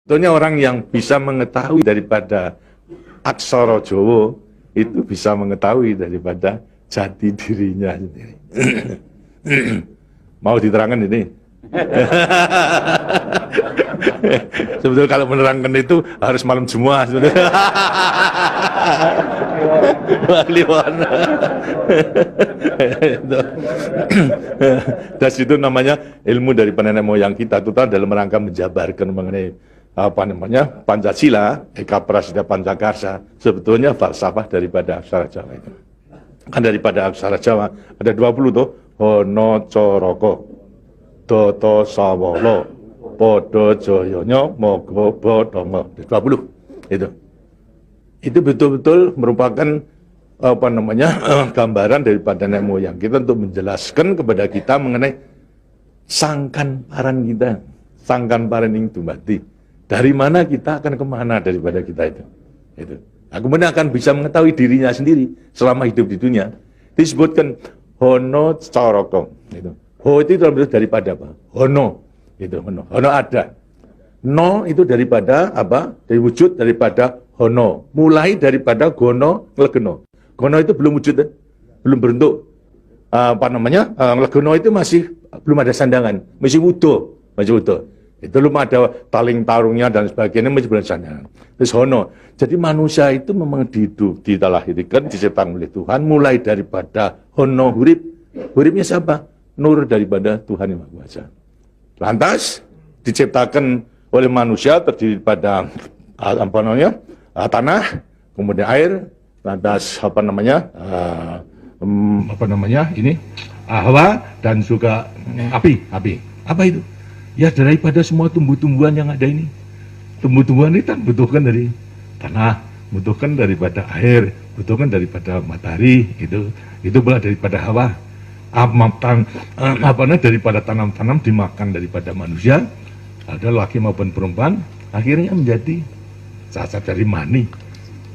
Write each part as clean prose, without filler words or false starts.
Tentunya orang yang bisa mengetahui daripada aksara Jawa itu bisa mengetahui daripada jati dirinya sendiri. Mau diterangkan ini? Sebetulnya kalau menerangkan itu harus malam Jumat sebetulnya. Dan itu namanya ilmu dari nenek moyang kita, itu dalam rangka menjabarkan mengenai apa namanya Pancasila, Eka Prasida Pancakarsa, sebetulnya falsafah daripada aksara Jawa itu. Kan daripada aksara Jawa ada 20 tuh, Hono Coroko, Doto Sawolo, Podo Joyonya, Mogo Bodomo, 20 itu. Itu betul-betul merupakan apa namanya gambaran daripada nenek moyang kita untuk menjelaskan kepada kita mengenai sangkan paran kita, sangkan paran yang tumbati. Dari mana kita akan kemana daripada kita itu. Nah, kemudian akan bisa mengetahui dirinya sendiri selama hidup di dunia. Disebutkan Hono Coroko. Ho itu daripada apa? Hono. Hono ada. No itu daripada apa? Dari wujud daripada Hono. Mulai daripada Gono Nglegeno. Gono itu belum wujud, belum berbentuk. Apa namanya? Nglegeno itu masih belum ada sandangan, masih utuh. Itu belum ada taling tarungnya dan sebagainya, masih belum sandangan. Terus Hono. Jadi manusia itu memang dilahirkan, diciptakan oleh Tuhan, mulai daripada Hono hurip. Huripnya siapa? Nur daripada Tuhan Yang Maha Kuasa. Lantas diciptakan oleh manusia terdiri pada apa namanya? Tanah, kemudian air, lantas apa namanya? Ini Hawa dan juga api. Apa itu? Ya daripada semua tumbuh-tumbuhan yang ada ini. Tumbuh-tumbuhan ini kan butuhkan dari tanah, butuhkan daripada air, butuhkan daripada matahari, itu pula daripada hawa. Daripada tanam-tanam dimakan daripada manusia, ada laki maupun perempuan, akhirnya menjadi cacat dari mani.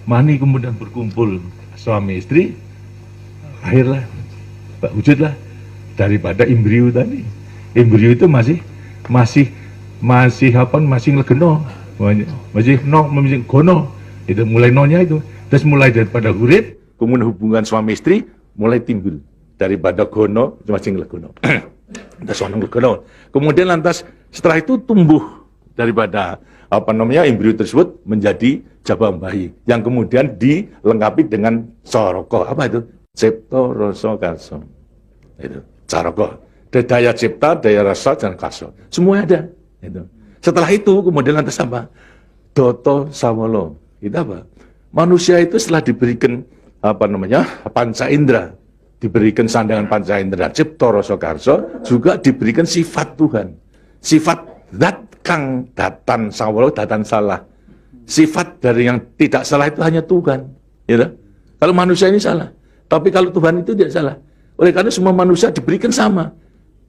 Mani kemudian berkumpul suami istri, akhirlah wujudlah daripada embrio tadi. Embrio itu masih nglegeno, masih gono. Itu mulai nonya itu. Terus mulai daripada hurip, kemudian hubungan suami istri mulai timbul daripada gono masih nglegono. Kemudian lantas setelah itu tumbuh daripada embrio tersebut menjadi jabang bayi yang kemudian dilengkapi dengan coroko. Apa itu? Cipta rasa karsa. Itu coroko. Daya cipta, daya rasa dan karsa. Semua ada. Itu. Setelah itu kemudian lantas apa? Doto sawolo. Itu apa? Manusia itu setelah diberikan panca indera, diberikan sandangan panca indera, cipta rasa karsa, juga diberikan sifat Tuhan. Sifat zat kang datan sawolo, datan salah. Sifat dari yang tidak salah itu hanya Tuhan. Ya, kalau manusia ini salah, tapi kalau Tuhan itu tidak salah. Oleh karena semua manusia diberikan sama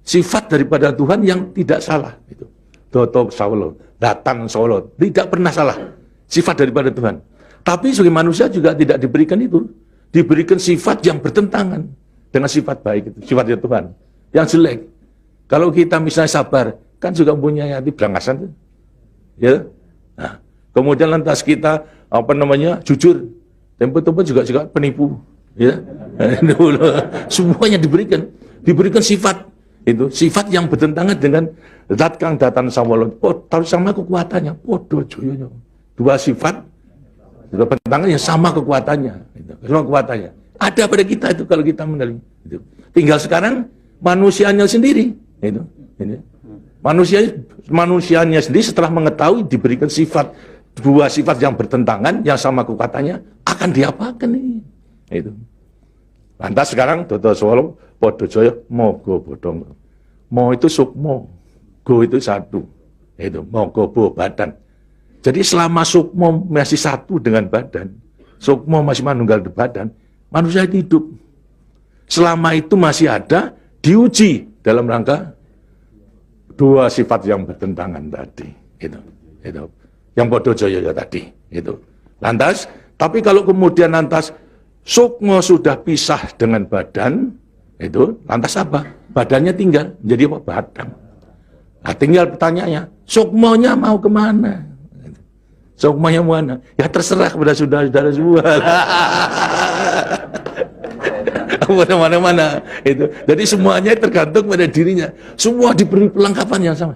sifat daripada Tuhan yang tidak salah. Itu Doto sawolo, datan sawolo, tidak pernah salah. Sifat daripada Tuhan. Tapi sebagai manusia juga tidak diberikan itu. Diberikan sifat yang bertentangan dengan sifat baik itu, sifatnya Tuhan. Yang jelek. Kalau kita misalnya sabar, kan juga punya hati berangasan. Ya. Nah, kemudian lantas kita jujur. Tempo-tempo juga penipu. Ya. Semuanya diberikan sifat itu, sifat yang bertentangan dengan zat kang datan sawolo. Tahu sama kekuatannya, podo joyonya. Dua sifat bertentangan yang sama kekuatannya. Sama kekuatannya. Ada pada kita itu kalau kita mengenali. Tinggal sekarang manusianya sendiri. Manusianya sendiri setelah mengetahui diberikan dua sifat yang bertentangan, yang sama kekuatannya, akan diapakan ini? Itu. Lantas sekarang Doto Sawolo, Podo Joyo, Mogo Bodong. Mo itu sukmo, go itu satu. Itu Mogo Bo badan. Jadi selama sukmo masih satu dengan badan, sukmo masih manunggal di badan, manusia hidup. Selama itu masih ada, diuji dalam rangka dua sifat yang bertentangan tadi. Itu. Yang Podo Joyo tadi. Itu. Lantas, tapi kalau kemudian lantas sukmo sudah pisah dengan badan, itu lantas apa? Badannya tinggal menjadi apa? Badan. Nah, tinggal pertanyaannya, sukmonya mau kemana? Sukmanya mana? Ya terserah kepada saudara-saudara semua. Mana-mana itu. Jadi semuanya tergantung pada dirinya. Semua diberi perlengkapan yang sama.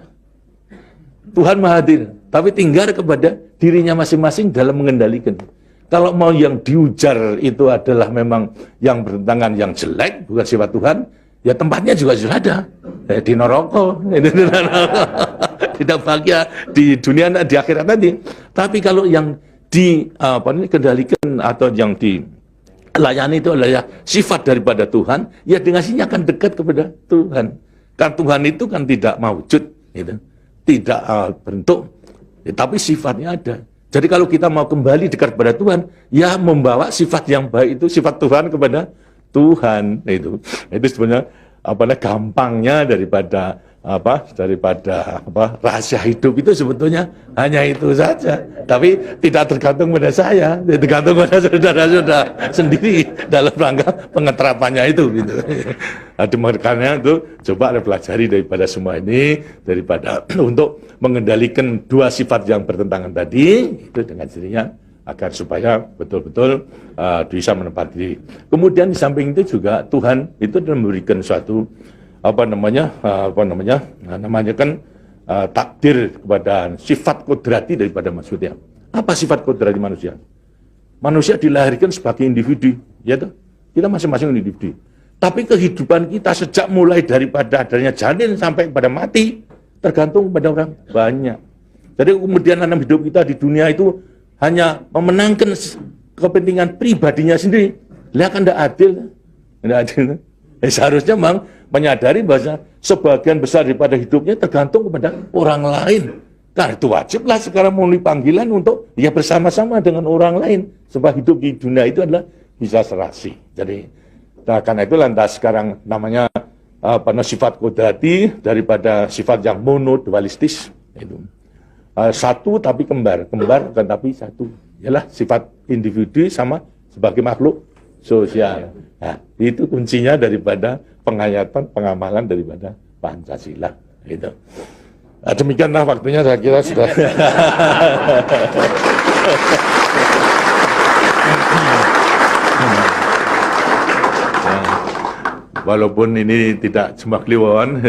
Tuhan Maha Hadir, tapi tinggal kepada dirinya masing-masing dalam mengendalikan. Kalau mau yang diujar itu adalah memang yang bertentangan yang jelek, bukan sifat Tuhan, ya tempatnya juga sudah ada. Di neraka, tidak bahagia di dunia, di akhirat nanti. Tapi kalau yang dikendalikan atau yang dilayani itu adalah sifat daripada Tuhan, ya dengan sini akan dekat kepada Tuhan. Karena Tuhan itu kan tidak mewujud, gitu. Tidak bentuk, ya, tapi sifatnya ada. Jadi kalau kita mau kembali dekat kepada Tuhan, ya membawa sifat yang baik itu, sifat Tuhan kepada Tuhan. Itu sebenarnya gampangnya daripada rahasia hidup itu sebetulnya hanya itu saja. Tapi tidak tergantung pada saya, tergantung pada saudara-saudara sendiri dalam rangka pengeterapannya itu. Gitu. Makanya itu coba pelajari daripada semua ini, daripada untuk mengendalikan dua sifat yang bertentangan tadi itu dengan dirinya agar supaya betul-betul bisa menempati diri. Kemudian di samping itu juga Tuhan itu memberikan suatu takdir kepada sifat kodrati daripada manusia. Apa sifat kodrati manusia? Manusia dilahirkan sebagai individu, ya toh? Kita masing-masing individu. Tapi kehidupan kita sejak mulai daripada adanya janin sampai pada mati tergantung pada orang banyak. Jadi kemudian dalam hidup kita di dunia itu hanya memenangkan kepentingan pribadinya sendiri. Lihat kan tidak adil. Tidak adil. Seharusnya memang menyadari bahwa sebagian besar daripada hidupnya tergantung kepada orang lain. Karena itu wajiblah sekarang memenuhi panggilan untuk ya bersama-sama dengan orang lain. Sebab hidup di dunia itu adalah bisa serasi. Jadi karena itu lantas sekarang namanya sifat kodrati daripada sifat yang monodualistis. Itu. Satu tapi kembar bukan tapi satu. Ialah sifat individu sama sebagai makhluk sosial. Nah, itu kuncinya daripada penghayatan, pengamalan daripada Pancasila. Gitu. Nah, demikianlah waktunya saya kira sudah. Walaupun ini tidak cuma kliwon,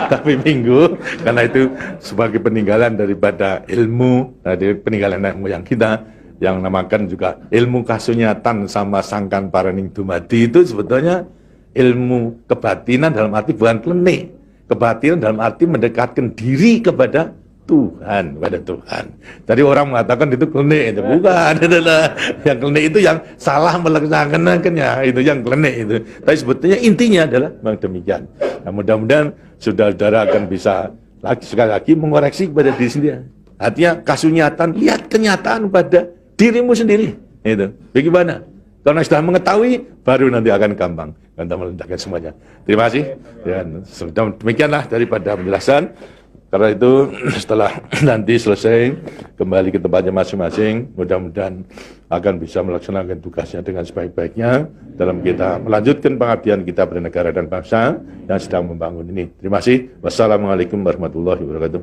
tapi minggu, karena itu sebagai peninggalan daripada ilmu, dari peninggalan moyang kita, yang namakan juga ilmu kasunyatan sama sangkan paraning dumadi itu sebetulnya ilmu kebatinan dalam arti bukan klenik. Kebatinan dalam arti mendekatkan diri kepada Tuhan, kepada Tuhan. Tadi orang mengatakan itu klenik, itu bukan. Yang klenik itu yang salah melaksanakannya, itu yang klenik itu. Tapi sebetulnya intinya adalah memang demikian. Nah, mudah-mudahan saudara-saudara akan bisa sekali lagi mengoreksi kepada diri sendiri. Artinya kasunyatan, lihat kenyataan pada dirimu sendiri. Itu. Bagaimana? Karena sudah mengetahui, baru nanti akan gampang. Anda meletakkan semuanya. Terima kasih. Dan demikianlah daripada penjelasan. Karena itu setelah nanti selesai kembali ke tempatnya masing-masing, mudah-mudahan akan bisa melaksanakan tugasnya dengan sebaik-baiknya dalam kita melanjutkan pengabdian kita pada negara dan bangsa yang sedang membangun ini. Terima kasih. Wassalamualaikum warahmatullahi wabarakatuh.